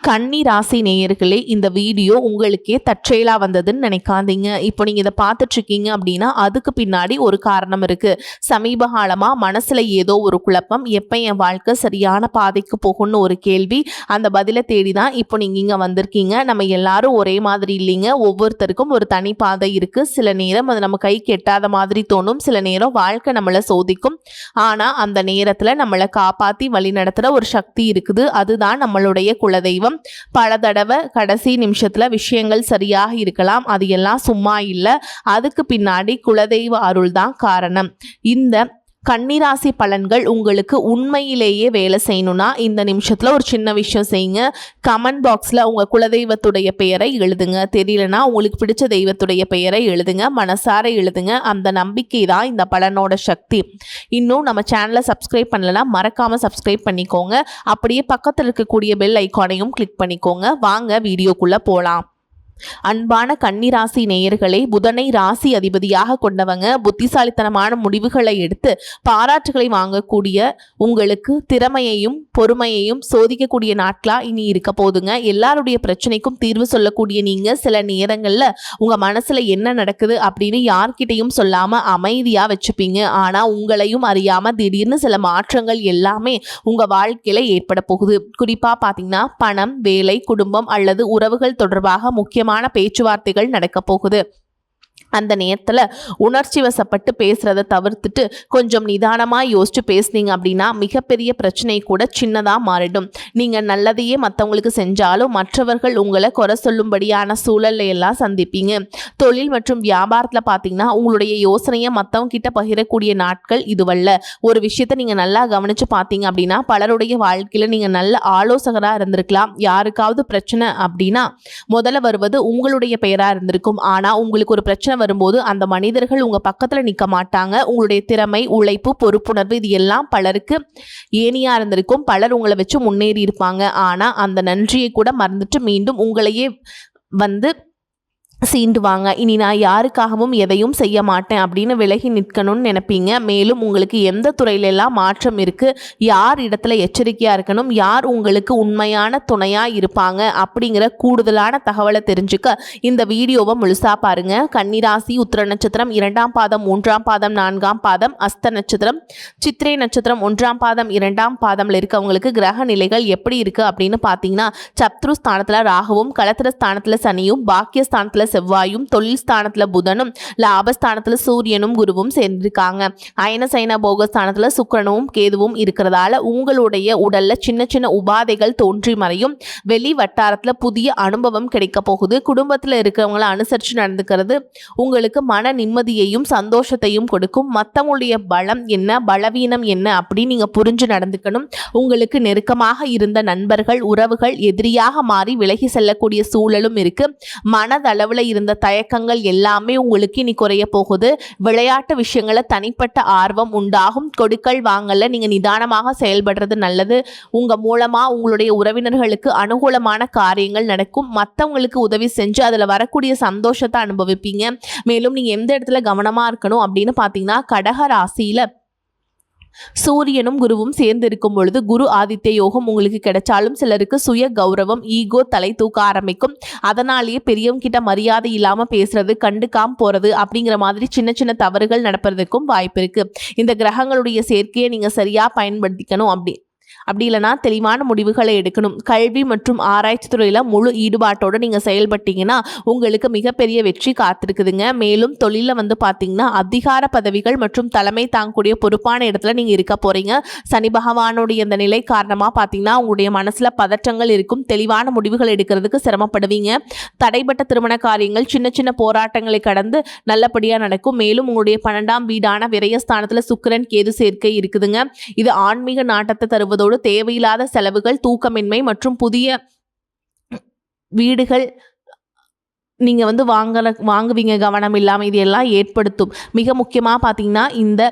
கன்னி ராசி நேயர்களே, இந்த வீடியோ உங்களுக்கே தற்செயலா வந்ததுன்னு நினைக்காதீங்க. இப்போ நீங்க இதை பார்த்துட்டு இருக்கீங்க அப்படின்னா அதுக்கு பின்னாடி ஒரு காரணம் இருக்கு. சமீப காலமா மனசுல ஏதோ ஒரு குழப்பம், எப்ப என் வாழ்க்கை சரியான பாதைக்கு போகும்னு ஒரு கேள்வி. அந்த பதிலை தேடி தான் இப்போ நீங்க இங்க வந்திருக்கீங்க. நம்ம எல்லாரும் ஒரே மாதிரி இல்லைங்க. ஒவ்வொருத்தருக்கும் ஒரு தனி பாதை இருக்கு. சில நேரம் அது நம்ம கை கெட்டாத மாதிரி தோணும், சில நேரம் வாழ்க்கை நம்மளை சோதிக்கும். ஆனா அந்த நேரத்துல நம்மளை காப்பாத்தி வழி நடத்துற ஒரு சக்தி இருக்குது. அதுதான் நம்மளுடைய குலதெய்வம். பல தடவை கடைசி நிமிஷத்துல விஷயங்கள் சரியாக இருக்கலாம், அது எல்லாம் சும்மா இல்லை. அதுக்கு பின்னாடி குலதெய்வ அருள் தான் காரணம். இந்த கன்னிராசி பலன்கள் உங்களுக்கு உண்மையிலேயே வேலை செய்யணும்னா இந்த நிமிஷத்தில் ஒரு சின்ன விஷயம் செய்யுங்க. கமெண்ட் பாக்ஸில் உங்கள் குலதெய்வத்துடைய பெயரை எழுதுங்க. தெரியலனா உங்களுக்கு பிடிச்ச தெய்வத்துடைய பெயரை எழுதுங்க, மனசார எழுதுங்க. அந்த நம்பிக்கை தான் இந்த பலனோட சக்தி. இன்னும் நம்ம சேனலை சப்ஸ்கிரைப் பண்ணலன்னா மறக்காமல் சப்ஸ்கிரைப் பண்ணிக்கோங்க. அப்படியே பக்கத்தில் இருக்கக்கூடிய பெல் ஐக்கானையும் கிளிக் பண்ணிக்கோங்க. வாங்க வீடியோக்குள்ளே போகலாம். அன்பான கன்னிராசி நேயர்களே, புதனை ராசி அதிபதியாக கொண்டவங்க புத்திசாலித்தனமான முடிவுகளை எடுத்து பாராட்டுகளை வாங்கக்கூடிய உங்களுக்கு திறமையையும் பொறுமையையும் சோதிக்கக்கூடிய நாட்களா இனி இருக்க போதுங்க. எல்லாருடைய பிரச்சனைக்கும் தீர்வு சொல்லக்கூடிய நீங்க சில நேரங்கள்ல உங்க மனசுல என்ன நடக்குது அப்படின்னு யார்கிட்டையும் சொல்லாம அமைதியா வச்சுப்பீங்க. ஆனா உங்களையும் அறியாம திடீர்னு சில மாற்றங்கள் எல்லாமே உங்க வாழ்க்கையில ஏற்பட போகுது. குறிப்பா பாத்தீங்கன்னா பணம், வேலை, குடும்பம் அல்லது உறவுகள் தொடர்பாக முக்கியமான பேச்சுவார்த்தைகள் நடக்க போகுது. அந்த நேரத்தில் உணர்ச்சி வசப்பட்டு பேசுகிறத தவிர்த்துட்டு கொஞ்சம் நிதானமாக யோசிச்சு பேசுனீங்க அப்படின்னா மிகப்பெரிய பிரச்சனை கூட சின்னதாக மாறிடும். நீங்கள் நல்லதையே மற்றவங்களுக்கு செஞ்சாலும் மற்றவர்கள் உங்களை குறை சொல்லும்படியான சூழலை எல்லாம் சந்திப்பீங்க. தொழில் மற்றும் வியாபாரத்தில் பார்த்தீங்கன்னா உங்களுடைய யோசனையை மற்றவங்க கிட்ட பகிரக்கூடிய நாட்கள் இதுவல்ல. ஒரு விஷயத்தை நீங்கள் நல்லா கவனித்து பார்த்தீங்க அப்படின்னா பலருடைய வாழ்க்கையில் நீங்கள் நல்ல ஆலோசகராக இருந்திருக்கலாம். யாருக்காவது பிரச்சனை அப்படின்னா முதல்ல வருவது உங்களுடைய பெயராக இருந்திருக்கும். ஆனால் உங்களுக்கு ஒரு பிரச்சனை வரும்போது அந்த மனிதர்கள் உங்க பக்கத்துல நிக்க மாட்டாங்க. உங்களுடைய திறமை, உழைப்பு, பொறுப்புணர்வு இது எல்லாம் பலருக்கு ஏனியா இருந்திருக்கும். பலர் உங்களை வச்சு முன்னேறி இருப்பாங்க. ஆனா அந்த நன்றியை கூட மறந்துட்டு மீண்டும் உங்களையே வந்து சீண்டுவாங்க. இனி நான் யாருக்காகவும் எதையும் செய்ய மாட்டேன் அப்படின்னு விலகி நிற்கணும்னு நினைப்பீங்க. மேலும் உங்களுக்கு எந்த துறையிலெல்லாம் மாற்றம் இருக்கு, யார் இடத்துல எச்சரிக்கையா இருக்கணும், யார் உங்களுக்கு உண்மையான துணையா இருப்பாங்க அப்படிங்கிற கூடுதலான தகவலை தெரிஞ்சுக்க இந்த வீடியோவை முழுசா பாருங்க. கன்னிராசி உத்திர நட்சத்திரம் 2ஆம் பாதம் 3ஆம் பாதம் 4ஆம் பாதம், அஸ்த நட்சத்திரம் சித்திரை நட்சத்திரம் 1ஆம் பாதம் 2ஆம் பாதம்ல இருக்கவங்களுக்கு கிரக நிலைகள் எப்படி இருக்கு அப்படின்னு பார்த்தீங்கன்னா சத்ரு ஸ்தானத்துல ராகுவும், கலத்திர ஸ்தானத்துல சனியும், பாக்கியஸ்தானத்துல செவ்வாயும், தொழில் ஸ்தானத்துல புதனும், லாபஸ்தானத்துல சூரியனும் குருவும் சேர்ந்திருக்காங்க. அயன சைன போகஸ்தானத்துல சுக்கிரனும் கேதுவும் இருக்கிறதால உங்களுடைய உடல்ல சின்ன சின்ன உபாதைகள் தோன்றி மறையும். வெளி வட்டாரத்துல புதிய அனுபவம் கிடைக்க போகுது. குடும்பத்துல இருக்கிறவங்களை அனுசரித்து நடந்துக்கிறது உங்களுக்கு மன நிம்மதியையும் சந்தோஷத்தையும் கொடுக்கும். மற்றவங்களுடைய பலம் என்ன, பலவீனம் என்ன அப்படின்னு நீங்க புரிஞ்சு நடந்துக்கணும். உங்களுக்கு நெருக்கமாக இருந்த நண்பர்கள், உறவுகள் எதிரியாக மாறி விலகி செல்லக்கூடிய சூழலும் இருக்கு. மனதளவுல இருந்த தயக்கங்கள் எல்லாமே உங்களுக்கு இனி குறைய போகுது. விளையாட்டு விஷயங்கள தனிப்பட்ட ஆர்வம் உண்டாகும். கொடுக்கல் வாங்கல நீங்க நிதானமாக செயல்படுறது நல்லது. உங்க மூலமா உங்களுடைய உறவினர்களுக்கு அனுகூலமான காரியங்கள் நடக்கும். மற்றவங்களுக்கு உதவி செஞ்சு அதுல வரக்கூடிய சந்தோஷத்தை அனுபவிப்பீங்க. மேலும் நீங்க எந்த இடத்துல கவனமா இருக்கணும் அப்படின்னு பாத்தீங்கன்னா கடக ராசியில சூரியனும் குருவும் சேர்ந்து இருக்கும் பொழுது குரு ஆதித்ய யோகம் உங்களுக்கு கிடைச்சாலும் சிலருக்கு சுய கௌரவம், ஈகோ தலை தூக்க ஆரம்பிக்கும். அதனாலேயே பெரியவங்க கிட்ட மரியாதை இல்லாம பேசுறது, கண்டுக்காம போறது அப்படிங்கிற மாதிரி சின்ன சின்ன தவறுகள் நடப்பதற்கும் வாய்ப்பு இருக்கு. இந்த கிரகங்களுடைய சேர்க்கையை நீங்க சரியா பயன்படுத்திக்கணும். அப்படி இல்லைனா தெளிவான முடிவுகளை எடுக்கணும். கல்வி மற்றும் ஆராய்ச்சி துறையில் முழு ஈடுபாட்டோடு நீங்கள் செயல்பட்டீங்கன்னா உங்களுக்கு மிகப்பெரிய வெற்றி காத்திருக்குதுங்க. மேலும் தொழிலில் பார்த்தீங்கன்னா அதிகார பதவிகள் மற்றும் தலைமை தாங்கக்கூடிய பொறுப்பான இடத்துல நீங்கள் இருக்க போகிறீங்க. சனி பகவானுடைய இந்த நிலை காரணமாக பார்த்தீங்கன்னா உங்களுடைய மனசில் பதற்றங்கள் இருக்கும். தெளிவான முடிவுகள் எடுக்கிறதுக்கு சிரமப்படுவீங்க. தடைப்பட்ட திருமண காரியங்கள் சின்ன சின்ன போராட்டங்களை கடந்து நல்லபடியாக நடக்கும். மேலும் உங்களுடைய 12ஆம் வீடான விரயஸ்தானத்தில் சுக்கிரன் கேது சேர்க்கை இருக்குதுங்க. இது ஆன்மீக நாட்டத்தை தருவதோடு தேவையில்லாத செலவுகள், தூக்கமின்மை மற்றும் புதிய வீடுகள் நீங்க வாங்குவீங்க கவனம் இல்லாமல் இது எல்லாம் ஏற்படுத்தும். மிக முக்கியமாக பார்த்தீங்கன்னா இந்த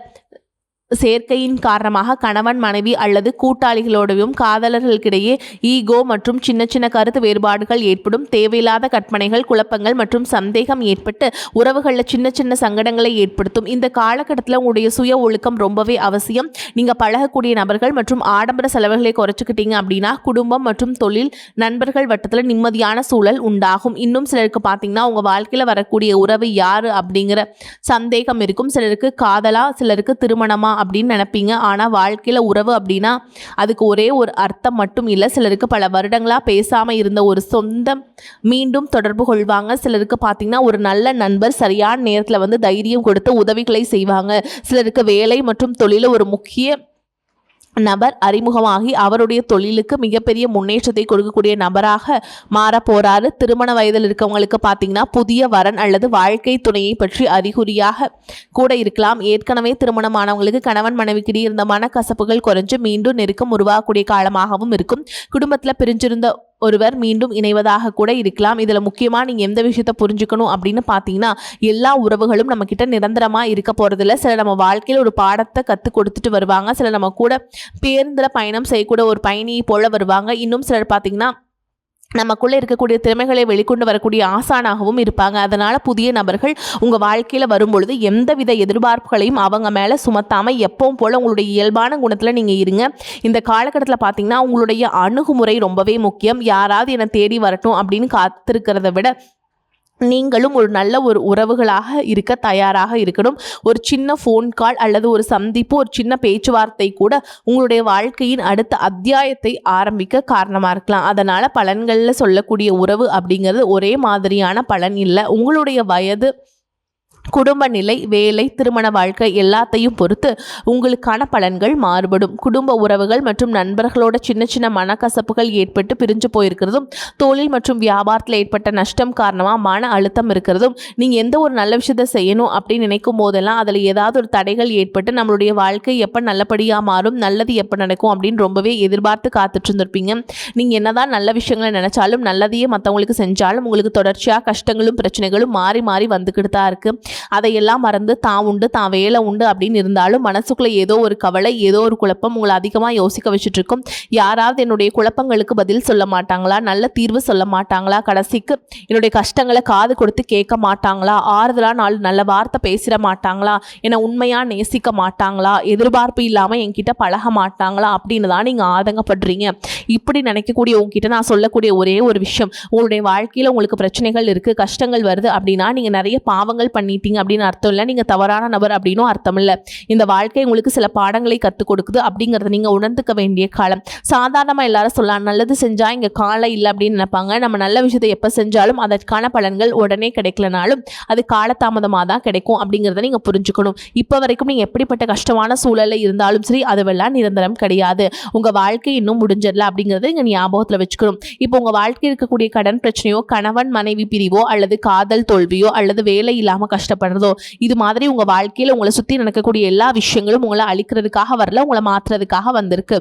சேர்க்கையின் காரணமாக கணவன் மனைவி அல்லது கூட்டாளிகளோடையும் காதலர்களுக்கிடையே ஈகோ மற்றும் சின்ன சின்ன கருத்து வேறுபாடுகள் ஏற்படும். தேவையில்லாத கற்பனைகள், குழப்பங்கள் மற்றும் சந்தேகம் ஏற்பட்டு உறவுகளில் சின்ன சின்ன சங்கடங்களை ஏற்படுத்தும். இந்த காலகட்டத்தில் உங்களுடைய சுய ஒழுக்கம் ரொம்பவே அவசியம். நீங்கள் பழகக்கூடிய நபர்கள் மற்றும் ஆடம்பர செலவுகளை குறைச்சிக்கிட்டீங்க அப்படின்னா குடும்பம் மற்றும் தொழில், நண்பர்கள் வட்டத்தில் நிம்மதியான சூழல் உண்டாகும். இன்னும் சிலருக்கு பார்த்தீங்கன்னா உங்கள் வாழ்க்கையில் வரக்கூடிய உறவு யார் அப்படிங்கிற சந்தேகம் இருக்கும். சிலருக்கு காதலா, சிலருக்கு திருமணமா அப்படின்னு நினைப்பீங்க. ஆனால் வாழ்க்கையில் உறவு அப்படின்னா அதுக்கு ஒரே ஒரு அர்த்தம் மட்டும் இல்லை. சிலருக்கு பல வருடங்களாக பேசாமல் இருந்த ஒரு சொந்தம் மீண்டும் தொடர்பு கொள்வாங்க. சிலருக்கு பார்த்தீங்கன்னா ஒரு நல்ல நண்பர் சரியான நேரத்தில் வந்து தைரியம் கொடுத்து உதவிகளை செய்வாங்க. சிலருக்கு வேலை மற்றும் தொழில ஒரு முக்கிய நபர் அறிமுகமாகி அவருடைய தொழிலுக்கு மிகப்பெரிய முன்னேற்றத்தை கொடுக்கக்கூடிய நபராக மாற போறாரு. திருமண வயதில் இருக்கவங்களுக்கு பார்த்தீங்கன்னா புதிய வரன் அல்லது வாழ்க்கை துணையை பற்றி அறிகுறியாக கூட இருக்கலாம். ஏற்கனவே திருமணமானவங்களுக்கு கணவன் மனைவிக்கிடையே இருந்த மனக்கசப்புகள் குறைஞ்சு மீண்டும் நெருக்கம் உருவாகக்கூடிய காலமாகவும் இருக்கும். குடும்பத்தில் பிரிஞ்சிருந்த ஒருவர் மீண்டும் இணைவதாக கூட இருக்கலாம். இதில் முக்கியமாக நீங்கள் எந்த விஷயத்தை புரிஞ்சுக்கணும் அப்படின்னு பார்த்தீங்கன்னா எல்லா உறவுகளும் நம்மக்கிட்ட நிரந்தரமாக இருக்க போகிறதில்ல. சில நம்ம வாழ்க்கையில் ஒரு பாடத்தை கற்றுக் கொடுத்துட்டு வருவாங்க. சில நம்ம கூட பேருந்தில் பயணம் செய்யக்கூட ஒரு பயணியை போல வருவாங்க. இன்னும் சிலர் பார்த்தீங்கன்னா நமக்குள்ளே இருக்கக்கூடிய திறமைகளை வெளிக்கொண்டு வரக்கூடிய ஆசானாகவும் இருப்பாங்க. அதனால் புதிய நபர்கள் உங்கள் வாழ்க்கையில் வரும்பொழுது எந்தவித எதிர்பார்ப்புகளையும் அவங்க மேலே சுமத்தாமல் எப்பவும் போல் உங்களுடைய இயல்பான குணத்தில் நீங்கள் இருங்க. இந்த காலகட்டத்தில் பார்த்தீங்கன்னா உங்களுடைய அணுகுமுறை ரொம்பவே முக்கியம். யாராவது என்னை தேடி வரட்டும் அப்படின்னு காத்திருக்கிறத விட நீங்களும் ஒரு நல்ல ஒரு உறவுகளாக இருக்க தயாராக இருக்கணும். ஒரு சின்ன ஃபோன் கால் அல்லது ஒரு சந்திப்பு, ஒரு சின்ன பேச்சுவார்த்தை கூட உங்களுடைய வாழ்க்கையின் அடுத்த அத்தியாயத்தை ஆரம்பிக்க காரணமாக இருக்கலாம். அதனால் பலன்களில் சொல்லக்கூடிய உறவு அப்படிங்கிறது ஒரே மாதிரியான பலன் இல்லை. உங்களுடைய வயது, குடும்ப நிலை, வேலை, திருமண வாழ்க்கை எல்லாத்தையும் பொறுத்து உங்களுக்கான பலன்கள் மாறுபடும். குடும்ப உறவுகள் மற்றும் நண்பர்களோட சின்ன சின்ன மனக்கசப்புகள் ஏற்பட்டு பிரிஞ்சு போயிருக்கிறதும், தொழில் மற்றும் வியாபாரத்தில் ஏற்பட்ட நஷ்டம் காரணமாக மன அழுத்தம் இருக்கிறதும், நீங்கள் எந்த ஒரு நல்ல விஷயத்தை செய்யணும் அப்படின்னு நினைக்கும் போதெல்லாம் அதில் ஏதாவது ஒரு தடைகள் ஏற்பட்டு நம்மளுடைய வாழ்க்கை எப்போ நல்லபடியாக மாறும், நல்லது எப்போ நடக்கும் அப்படின்னு ரொம்பவே எதிர்பார்த்து காத்துட்டு இருந்திருப்பீங்க. நீங்கள் என்னதான் நல்ல விஷயங்களை நினைச்சாலும், நல்லதையே மற்றவங்களுக்கு செஞ்சாலும் உங்களுக்கு தொடர்ச்சியாக கஷ்டங்களும் பிரச்சனைகளும் மாறி மாறி வந்துக்கிட்டு தான் இருக்குது. அதையெல்லாம் மறந்து தான் உண்டு, தான் வேலை உண்டு அப்படின்னு இருந்தாலும் மனசுக்குள்ளே ஏதோ ஒரு கவலை, ஏதோ ஒரு குழப்பம் உங்களை அதிகமாக யோசிக்க வச்சுட்டு இருக்கும். யாராவது என்னுடைய குழப்பங்களுக்கு பதில் சொல்ல மாட்டாங்களா, நல்ல தீர்வு சொல்ல மாட்டாங்களா, கடைசிக்கு என்னுடைய கஷ்டங்களை காது கொடுத்து கேட்க மாட்டாங்களா, ஆறுதலாக நாலு நல்ல வார்த்தை பேசிட மாட்டாங்களா, என்னை உண்மையாக நேசிக்க மாட்டாங்களா, எதிர்பார்ப்பு இல்லாமல் என்கிட்ட பழக மாட்டாங்களா அப்படின்னு தான் நீங்கள் ஆதங்கப்படுறீங்க. இப்படி நினைக்கக்கூடிய உங்ககிட்ட நான் சொல்லக்கூடிய ஒரே ஒரு விஷயம், உங்களுடைய வாழ்க்கையில் உங்களுக்கு பிரச்சனைகள் இருக்குது, கஷ்டங்கள் வருது அப்படின்னா நீங்கள் நிறைய பாவங்கள் பண்ணிட்டீங்க அப்படின்னு அர்த்தம் இல்லை. நீங்கள் தவறான நபர் அப்படின்னும் அர்த்தம் இல்லை. இந்த வாழ்க்கை உங்களுக்கு சில பாடங்களை கற்றுக் கொடுக்குது அப்படிங்கிறத நீங்கள் உணர்ந்துக்க வேண்டிய காலம். சாதாரணமாக எல்லாரும் சொல்லலாம், நல்லது செஞ்சால் இங்கே காலம் இல்லை அப்படின்னு நினைப்பாங்க. நம்ம நல்ல விஷயத்தை எப்போ செஞ்சாலும் அதற்கான பலன்கள் உடனே கிடைக்கலனாலும் அது காலதாமதமாக தான் கிடைக்கும் அப்படிங்கிறத நீங்கள் புரிஞ்சுக்கணும். இப்போ வரைக்கும் நீங்கள் எப்படிப்பட்ட கஷ்டமான சூழலில் இருந்தாலும் சரி, அதுவெல்லாம் நிரந்தரம் கிடையாது. உங்கள் வாழ்க்கை இன்னும் முடிஞ்சிடல அப்படிங்கிறத இங்கே ஞாபகத்தில் வச்சுக்கணும். இப்போ உங்கள் வாழ்க்கையில் இருக்கக்கூடிய கடன் பிரச்சனையோ, கணவன் மனைவி பிரிவோ, அல்லது காதல் தோல்வியோ, அல்லது வேலை இல்லாமல் கஷ்டப்படுறதோ, இது மாதிரி உங்க வாழ்க்கையில உங்களை சுத்தி நடக்கக்கூடிய எல்லா விஷயங்களும் உங்களை அழிக்கிறதுக்காக வரல, உங்களை மாற்றுறதுக்காக வந்திருக்கு.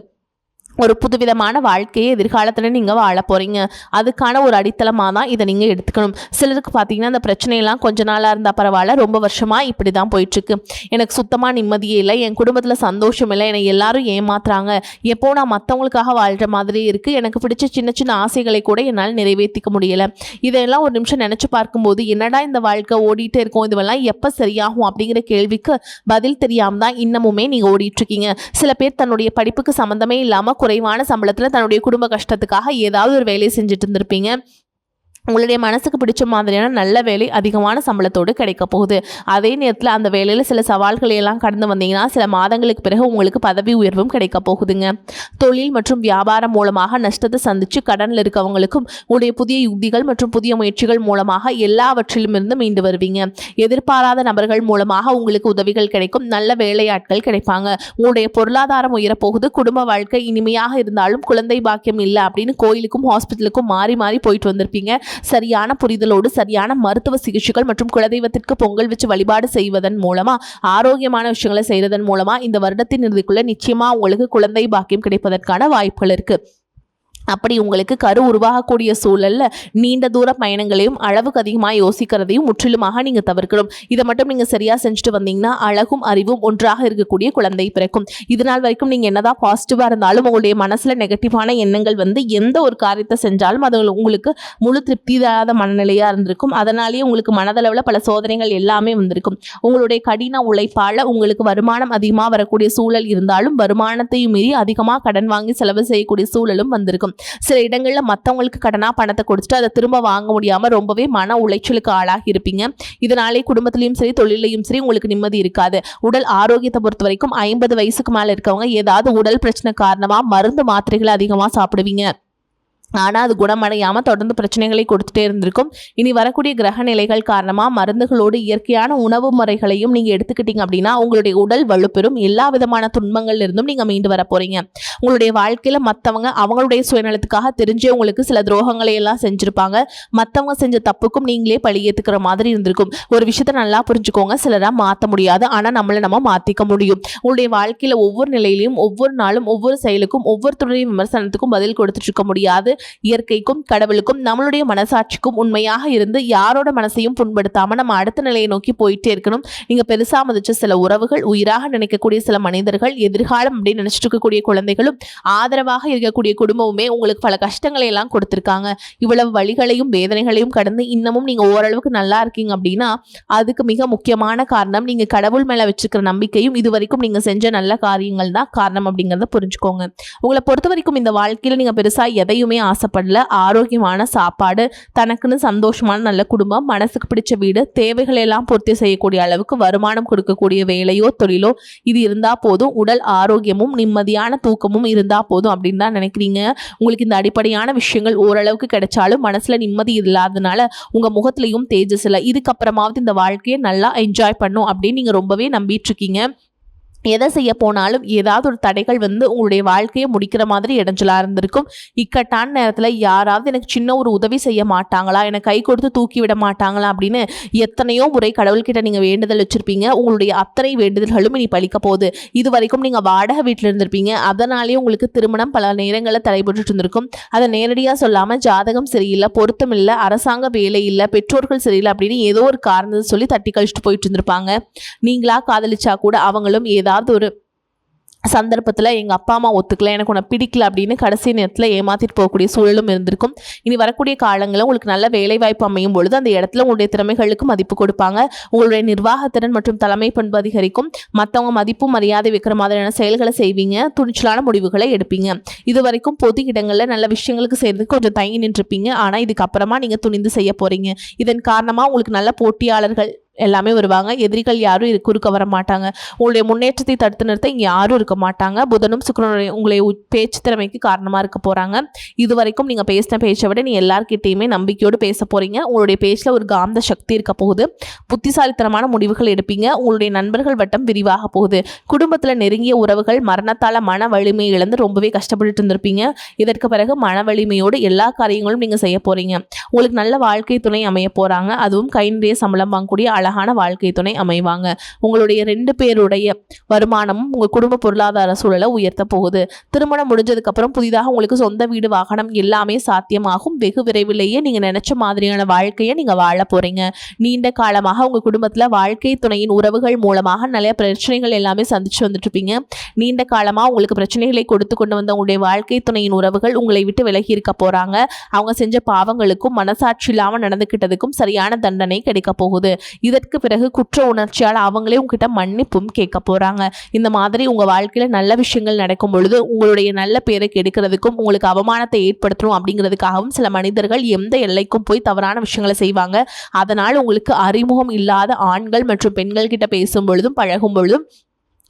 ஒரு புதுவிதமான வாழ்க்கையை எதிர்காலத்தில் நீங்கள் வாழ போகிறீங்க. அதுக்கான ஒரு அடித்தளமாக தான் இதை நீங்கள் எடுத்துக்கணும். சிலருக்கு பார்த்தீங்கன்னா இந்த பிரச்சனையெல்லாம் கொஞ்ச நாளாக இருந்தால் பரவாயில்ல, ரொம்ப வருஷமாக இப்படி தான் போயிட்டுருக்கு, எனக்கு சுத்தமாக நிம்மதியே இல்லை, என் குடும்பத்தில் சந்தோஷம் இல்லை, என்னை எல்லாரும் ஏமாத்துறாங்க, எப்போ நான் மற்றவங்களுக்காக வாழ்கிற மாதிரி இருக்குது, எனக்கு பிடிச்ச சின்ன சின்ன ஆசைகளை கூட என்னால் நிறைவேற்றிக்க முடியலை. இதெல்லாம் ஒரு நிமிஷம் நினச்சி பார்க்கும்போது என்னடா இந்த வாழ்க்கை ஓடிட்டே இருக்கும், இதுவெல்லாம் எப்போ சரியாகும் அப்படிங்கிற கேள்விக்கு பதில் தெரியாமல் தான் இன்னமுமே நீங்கள் ஓடிட்டுருக்கீங்க. சில பேர் தன்னுடைய படிப்புக்கு சம்மந்தமே இல்லாமல் குறைவான சம்பளத்தில் தன்னுடைய குடும்ப கஷ்டத்துக்காக ஏதாவது ஒரு வேலையை செஞ்சுட்டு இருந்திருப்பீங்க. உங்களுடைய மனசுக்கு பிடிச்ச மாதிரியான நல்ல வேலை அதிகமான சம்பளத்தோடு கிடைக்க போகுது. அதே நேரத்தில் அந்த வேலையில் சில சவால்களை எல்லாம் கடந்து வந்தீங்கன்னா சில மாதங்களுக்கு பிறகு உங்களுக்கு பதவி உயர்வும் கிடைக்க போகுதுங்க. தொழில் மற்றும் வியாபாரம் மூலமாக நஷ்டத்தை சந்தித்து கடனில் இருக்கவங்களுக்கும் உங்களுடைய புதிய யுக்திகள் மற்றும் புதிய முயற்சிகள் மூலமாக எல்லாவற்றிலும் இருந்து மீண்டு வருவீங்க. எதிர்பாராத நபர்கள் மூலமாக உங்களுக்கு உதவிகள் கிடைக்கும், நல்ல வேலையாட்கள் கிடைப்பாங்க. உங்களுடைய பொருளாதாரம் உயரப்போகுது. குடும்ப வாழ்க்கை இனிமையாக இருந்தாலும் குழந்தை பாக்கியம் இல்லை அப்படின்னு கோயிலுக்கும் ஹாஸ்பிட்டலுக்கும் மாறி மாறி போயிட்டு வந்திருப்பீங்க. சரியான புரிதலோடு சரியான மருத்துவ சிகிச்சைகள் மற்றும் குலதெய்வத்திற்கு பொங்கல் வச்சு வழிபாடு செய்வதன் மூலமா, ஆரோக்கியமான விஷயங்களை செய்வதன் மூலமா இந்த வருடத்தின் இறுதிக்குள்ள நிச்சயமா உங்களுக்கு குழந்தை பாக்கியம் கிடைப்பதற்கான வாய்ப்புகள் இருக்கு. அப்படி உங்களுக்கு கரு உருவாகக்கூடிய சூழல்ல நீண்ட தூர பயணங்களையும் அளவுக்கு அதிகமாக யோசிக்கிறதையும் முற்றிலுமாக நீங்க தவிர்க்கணும். இதை மட்டும் நீங்க சரியா செஞ்சுட்டு வந்தீங்கன்னா அழகும் அறிவும் ஒன்றாக இருக்கக்கூடிய குழந்தை பிறக்கும். இதனால் வரைக்கும் நீங்க என்னதான் பாசிட்டிவா இருந்தாலும் உங்களுடைய மனசுல நெகட்டிவான எண்ணங்கள் வந்து எந்த ஒரு காரியத்தை செஞ்சாலும் அது உங்களுக்கு முழு திருப்தி தராத மனநிலையா இருந்திருக்கும். அதனாலேயே உங்களுக்கு மனதளவில் பல சோதனைகள் எல்லாமே வந்திருக்கும். உங்களுடைய கடின உழைப்பால உங்களுக்கு வருமானம் அதிகமாக வரக்கூடிய சூழல் இருந்தாலும் வருமானத்தையும் மீறி அதிகமாக கடன் வாங்கி செலவு செய்யக்கூடிய சூழலும் வந்திருக்கும். சில இடங்கள்ல மற்றவங்களுக்கு கடனா பணத்தை கொடுத்துட்டு அதை திரும்ப வாங்க முடியாம ரொம்பவே மன உளைச்சலுக்கு ஆளாகி இருப்பீங்க. இதனாலே குடும்பத்திலையும் சரி தொழிலையும் சரி உங்களுக்கு நிம்மதி இருக்காது. உடல் ஆரோக்கியத்தை பொறுத்த வரைக்கும் 50 வயசுக்கு மேல இருக்கவங்க ஏதாவது உடல் பிரச்சனை காரணமா மருந்து மாத்திரைகளை அதிகமா சாப்பிடுவீங்க. ஆனால் அது குணமடையாமல் தொடர்ந்து பிரச்சனைகளை கொடுத்துட்டே இருந்திருக்கும். இனி வரக்கூடிய கிரக நிலைகள் காரணமாக மருந்துகளோடு இயற்கையான உணவு முறைகளையும் நீங்கள் எடுத்துக்கிட்டீங்க அப்படின்னா உங்களுடைய உடல் வலுப்பெறும். எல்லா விதமான துன்பங்கள்ல இருந்தும் நீங்கள் மீண்டு வர போறீங்க. உங்களுடைய வாழ்க்கையில் மற்றவங்க அவங்களுடைய சுயநலத்துக்காக தெரிஞ்சே உங்களுக்கு சில துரோகங்களை எல்லாம் செஞ்சுருப்பாங்க. மற்றவங்க செஞ்ச தப்புக்கும் நீங்களே பழி ஏற்றுக்கிற மாதிரி இருந்திருக்கும். ஒரு விஷயத்தை நல்லா புரிஞ்சுக்கோங்க, சிலராக மாற்ற முடியாது, ஆனால் நம்மளை நம்ம மாற்றிக்க முடியும். உங்களுடைய வாழ்க்கையில் ஒவ்வொரு நிலையிலையும் ஒவ்வொரு நாளும் ஒவ்வொரு செயலுக்கும் ஒவ்வொருத்தருடைய விமர்சனத்துக்கும் பதில் கொடுத்துட்டு இருக்க முடியாது. இயற்கைக்கும் கடவுளுக்கும் நம்மளுடைய மனசாட்சிக்கும் உண்மையாக இருந்து யாரோட மனசையும் புண்படுத்தாம நம்ம அடுத்த நிலையை நோக்கி போயிட்டே இருக்கணும். நீங்க பெருசா மதிச்ச சில உறவுகள், உயிராக நினைக்கக்கூடிய சில மனிதர்கள், எதிர்காலம் அப்படின்னு நினைச்சிட்டு இருக்கக்கூடிய குழந்தைகளும், ஆதரவாக இருக்கக்கூடிய குடும்பமுமே உங்களுக்கு பல கஷ்டங்களை எல்லாம் கொடுத்திருக்காங்க. இவ்வளவு வழிகளையும் வேதனைகளையும் கடந்து இன்னமும் நீங்க ஓரளவுக்கு நல்லா இருக்கீங்க அப்படின்னா அதுக்கு மிக முக்கியமான காரணம் நீங்க கடவுள் மேல வச்சிருக்கிற நம்பிக்கையும் இதுவரைக்கும் நீங்க செஞ்ச நல்ல காரியங்கள் தான் காரணம் அப்படிங்கறத புரிஞ்சுக்கோங்க. உங்களை பொறுத்த வரைக்கும் இந்த வாழ்க்கையில நீங்க பெருசா எதையுமே ஆசைப்படல. ஆரோக்கியமான சாப்பாடு, தனக்குன்னு சந்தோஷமான நல்ல குடும்பம், மனசுக்கு பிடிச்ச வீடு, தேவைகளை எல்லாம் பூர்த்தி செய்யக்கூடிய அளவுக்கு வருமானம் கொடுக்கக்கூடிய வேலையோ தொழிலோ இது இருந்தா போதும். உடல் ஆரோக்கியமும் நிம்மதியான தூக்கமும் இருந்தா போதும் அப்படின்னு தான் நினைக்கிறீங்க. உங்களுக்கு இந்த அடிப்படையான விஷயங்கள் ஓரளவுக்கு கிடைச்சாலும் மனசுல நிம்மதி இல்லாதனால உங்க முகத்திலையும் தேஜஸ் இல்லை. இதுக்கப்புறமாவது இந்த வாழ்க்கையை நல்லா என்ஜாய் பண்ணும் அப்படின்னு நீங்க ரொம்பவே நம்பிட்டு இருக்கீங்க. எதை செய்ய போனாலும் ஏதாவது ஒரு தடைகள் வந்து உங்களுடைய வாழ்க்கையை முடிக்கிற மாதிரி இடைஞ்சலாக இருந்திருக்கும். இக்கட்டான நேரத்தில் யாராவது எனக்கு சின்ன ஒரு உதவி செய்ய மாட்டாங்களா, எனக்கு கை கொடுத்து தூக்கி விட மாட்டாங்களா அப்படின்னு எத்தனையோ முறை கடவுள்கிட்ட நீங்கள் வேண்டுதல் வச்சுருப்பீங்க. உங்களுடைய அத்தனை வேண்டுதல்களும் இனி பலிக்க போகுது. இது வரைக்கும் நீங்கள் வாடகை வீட்டில் இருந்திருப்பீங்க. அதனாலேயே உங்களுக்கு திருமணம் பல நேரங்களில் தடைபட்டு இருந்திருக்கும். அதை நேரடியாக சொல்லாமல் ஜாதகம் சரியில்லை, பொருத்தம் இல்லை, அரசாங்க வேலை இல்லை, பெற்றோர்கள் சரியில்லை அப்படின்னு ஏதோ ஒரு காரணத்தை சொல்லி தட்டி கழிச்சுட்டு போயிட்டு இருந்திருப்பாங்க. நீங்களா காதலிச்சா கூட அவங்களும் ஏதாவது ஒரு சந்தர்ப்பத்தில் எங்கள் அப்பா அம்மா ஒத்துக்கல, எனக்கு உன்னை பிடிக்கல அப்படின்னு கடைசி நேரத்தில் ஏமாற்றிட்டு போகக்கூடிய சூழலும் இருந்திருக்கும். இனி வரக்கூடிய காலங்களில் உங்களுக்கு நல்ல வேலைவாய்ப்பு அமையும் பொழுது அந்த இடத்துல உங்களுடைய திறமைகளுக்கு மதிப்பு கொடுப்பாங்க. உங்களுடைய நிர்வாகத்திறன் மற்றும் தலைமை பண்பு அதிகரிக்கும். மற்றவங்க மதிப்பு மரியாதை வைக்கிற மாதிரியான செயல்களை செய்வீங்க. துணிச்சலான முடிவுகளை எடுப்பீங்க. இது வரைக்கும் பொது இடங்களில் நல்ல விஷயங்களுக்கு செய்யறதுக்கு கொஞ்சம் தயங்கி நின்றுப்பீங்க. ஆனால் இதுக்கப்புறமா நீங்கள் துணிந்து செய்ய போகிறீங்க. இதன் காரணமாக உங்களுக்கு நல்ல போட்டியாளர்கள் எல்லாமே வருவாங்க. எதிரிகள் யாரும் குறுக்க வர மாட்டாங்க. உங்களுடைய முன்னேற்றத்தை தடுத்து நிறுத்த இங்கே யாரும் இருக்க மாட்டாங்க. புதனும் சுக்கிரனும் உங்களுடைய பேச்சு திறமைக்கு காரணமாக இருக்க போகிறாங்க. இது வரைக்கும் நீங்கள் பேசின பேச்சை விட நீ எல்லார்கிட்டையுமே நம்பிக்கையோடு பேச போகிறீங்க. உங்களுடைய பேச்சில் ஒரு காந்த சக்தி இருக்க போகுது. புத்திசாலித்தனமான முடிவுகள் எடுப்பீங்க. உங்களுடைய நண்பர்கள் வட்டம் விரிவாக போகுது. குடும்பத்தில் நெருங்கிய உறவுகள் மரணத்தால் மன வலிமையை இழந்து ரொம்பவே கஷ்டப்பட்டு இருந்திருப்பீங்க. இதற்கு பிறகு மன வலிமையோடு எல்லா காரியங்களும் நீங்கள் செய்ய போகிறீங்க. உங்களுக்கு நல்ல வாழ்க்கை துணை அமைய போகிறாங்க. அதுவும் கை நிறைய சம்பளம் வாங்கக்கூடிய அழகான வாழ்க்கை துணை அமைவாங்க. உங்களுடைய 2 பேருடைய வருமானமும் உங்கள் குடும்ப பொருளாதார சூழலை உயர்த்த போகுது. திருமணம் முடிஞ்சதுக்கு அப்புறம் புதிதாக உங்களுக்கு சொந்த வீடு, வாகனம் எல்லாமே சாத்தியமாகும். வெகு விரைவிலேயே நீங்க நினைச்ச மாதிரியான வாழ்க்கையை நீங்க வாழ போறீங்க. நீண்ட காலமாக உங்க குடும்பத்துல வாழ்க்கை துணையின் உறவுகள் மூலமாக நிறைய பிரச்சனைகள் எல்லாமே சந்திச்சு வந்துட்டு இருப்பீங்க. நீண்ட காலமா உங்களுக்கு பிரச்சனைகளை கொடுத்து கொண்டு வந்த உங்களுடைய வாழ்க்கை துணையின் உறவுகள் உங்களை விட்டு விலகி இருக்க போறாங்க. அவங்க செஞ்ச பாவங்களுக்கும் மனசாட்சி இல்லாம நடந்துகிட்டதுக்கும் சரியான தண்டனை கிடைக்க போகுது. இதற்கு பிறகு குற்ற உணர்ச்சியால் அவங்களே உங்ககிட்ட மன்னிப்பும் கேட்க போறாங்க. இந்த மாதிரி உங்க வாழ்க்கையில நல்ல விஷயங்கள் நடக்கும் பொழுது உங்களுடைய நல்ல பேரை கெடுக்கிறதுக்கும் உங்களுக்கு அவமானத்தை ஏற்படுத்தணும் அப்படிங்கிறதுக்காகவும் சில மனிதர்கள் எந்த எல்லைக்கும் போய் தவறான விஷயங்களை செய்வாங்க. அதனால் உங்களுக்கு அறிமுகம் இல்லாத ஆண்கள் மற்றும் பெண்கள் கிட்ட பேசும் பொழுதும் பழகும் பொழுதும்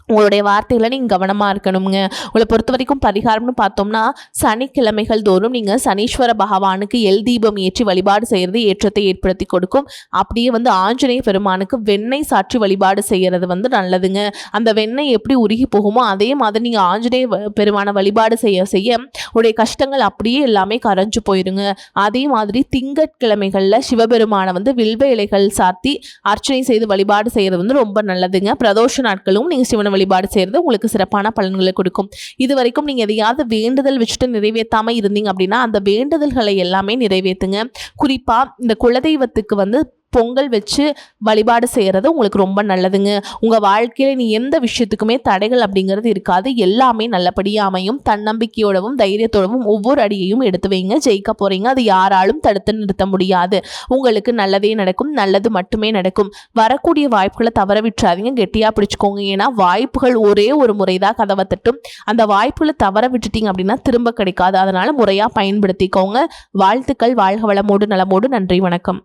உங்களுடைய வார்த்தைகளை நீங்கள் கவனமாக இருக்கணுங்க. உங்களை பொறுத்த வரைக்கும் பரிகாரம்னு பார்த்தோம்னா சனிக்கிழமைகள் தோறும் நீங்கள் சனீஸ்வர பகவானுக்கு எல் தீபம் ஏற்றி வழிபாடு செய்கிறது ஏற்றத்தை ஏற்படுத்தி கொடுக்கும். அப்படியே வந்து ஆஞ்சநேய பெருமானுக்கு வெண்ணெய் சாற்றி வழிபாடு செய்கிறது வந்து நல்லதுங்க. அந்த வெண்ணெய் எப்படி உருகி போகுமோ அதே மாதிரி நீங்கள் ஆஞ்சநேய பெருமானை வழிபாடு செய்ய செய்ய உடைய கஷ்டங்கள் அப்படியே எல்லாமே கரைஞ்சு போயிருங்க. அதே மாதிரி திங்கட்கிழமைகளில் சிவபெருமானை வந்து வில்வ இலைகள் சாத்தி அர்ச்சனை செய்து வழிபாடு செய்கிறது வந்து ரொம்ப நல்லதுங்க. பிரதோஷ நாட்களும் நீங்கள் சிவனை வழிபாடு செய்கிறது உங்களுக்கு சிறப்பான பலன்களை கொடுக்கும். இது வரைக்கும் நீங்கள் எதையாவது வேண்டுதல் வச்சுட்டு நிறைவேற்றாமல் இருந்தீங்க அப்படின்னா அந்த வேண்டுதல்களை எல்லாமே நிறைவேற்றுங்க. குறிப்பாக இந்த குலதெய்வத்துக்கு பொங்கல் வச்சு வழிபாடு செய்கிறது உங்களுக்கு ரொம்ப நல்லதுங்க. உங்கள் வாழ்க்கையில் நீ எந்த விஷயத்துக்குமே தடைகள் அப்படிங்கிறது இருக்காது. எல்லாமே நல்லபடியாக அமையும். தன்னம்பிக்கையோடவும் தைரியத்தோடவும் ஒவ்வொரு அடியையும் எடுத்து வைங்க. ஜெயிக்க போகிறீங்க. அது யாராலும் தடுத்து நிறுத்த முடியாது. உங்களுக்கு நல்லதே நடக்கும். நல்லது மட்டுமே நடக்கும். வரக்கூடிய வாய்ப்புகளை தவற விட்டுறாதீங்க. கெட்டியாக பிடிச்சிக்கோங்க. ஏன்னா வாய்ப்புகள் ஒரே ஒரு முறை தான் கதவை தட்டும். அந்த வாய்ப்புகளை தவற விட்டுட்டீங்க அப்படின்னா திரும்ப கிடைக்காது. அதனால் முறையாக பயன்படுத்திக்கோங்க. வாழ்த்துக்கள். வாழ்க வளமோடு நலமோடு. நன்றி. வணக்கம்.